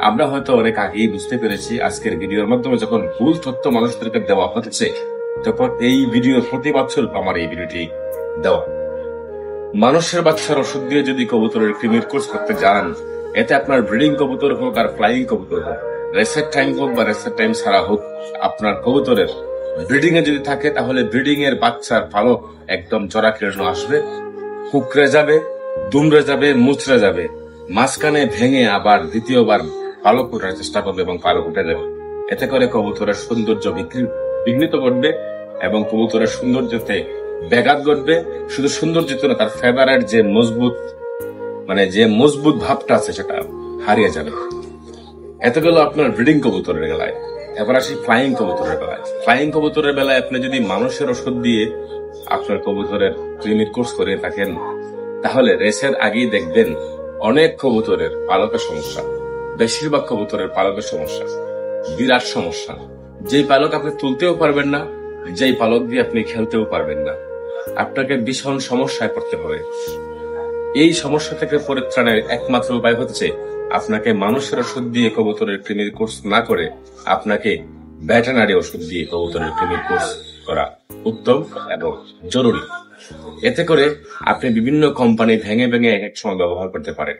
আমরা হয়তো অনেক আগেই বুঝতে পেরেছি আজকের ভিডিওর মাধ্যমে যখন ভুল তথ্য মানুষদেরকে দেওয়া হচ্ছে, তখন এই ভিডিওর প্রতিবাদ স্বরূপ আমার এই ভিডিওটি দেওয়া। মানুষের বাচ্চার ওষুধ দিয়ে যদি কবুতরের কৃমির কোর্স করতে যান, এতে আপনার ব্রিডিং কবুতর হোক আর ফ্লাইং কবুতর হোক, রেসের টাইম হোক বা রেসের টাইম ছাড়া হোক, আপনার কবুতরের ব্রিডিং এ যদি থাকে তাহলে ব্রিডিং এর বাচ্চার পালক একদম জরা কিরণ আসবে, কুকড়ে যাবে, দুমড়ে যাবে, মুচড়ে যাবে, মাঝখানে ভেঙে আবার দ্বিতীয়বার পালক ওঠার চেষ্টা করবে এবং পালক উঠে যাবে। এতে করে কবুতরের সৌন্দর্য বিঘ্নিত ঘটবে এবং কবুতরের সৌন্দর্যতে ব্যাঘাত ঘটবে। শুধু সৌন্দর্য না, তার ফেদারের যে মজবুত ভাবটা আছে সেটা হারিয়ে যাবে। এত গেল আপনার ব্রিডিং কবুতরের বেলায়। এবার আসি ফ্লাইং কবুতরের বেলায়। ফ্লাইং কবুতরের বেলায় আপনি যদি মানুষের ওষুধ দিয়ে আপনার কবুতরের ক্রিমির কোর্স করে থাকেন, তাহলে রেসের আগেই দেখবেন অনেক কবুতরের পালকের সমস্যা, বেশিরভাগ কবুতরের পালকের সমস্যা, বিরাট সমস্যা। যেই পালক আপনি তুলতেও পারবেন না, যেই পালক দিয়ে আপনি খেলতেও পারবেন না, আপনাকে ভীষণ সমস্যায় পড়তে হবে। এই সমস্যা থেকে পরিত্রাণের একমাত্র উপায় হচ্ছে আপনাকে মানুষের ওষুধ দিয়ে কবুতরের কৃমির কোর্স না করে আপনাকে ভেটেরিনারি ওষুধ দিয়ে কবুতরের কৃমির কোর্স করা উত্তম এবং জরুরি। এতে করে আপনি বিভিন্ন কোম্পানি ভেঙে ভেঙে এক এক সময় ব্যবহার করতে পারেন।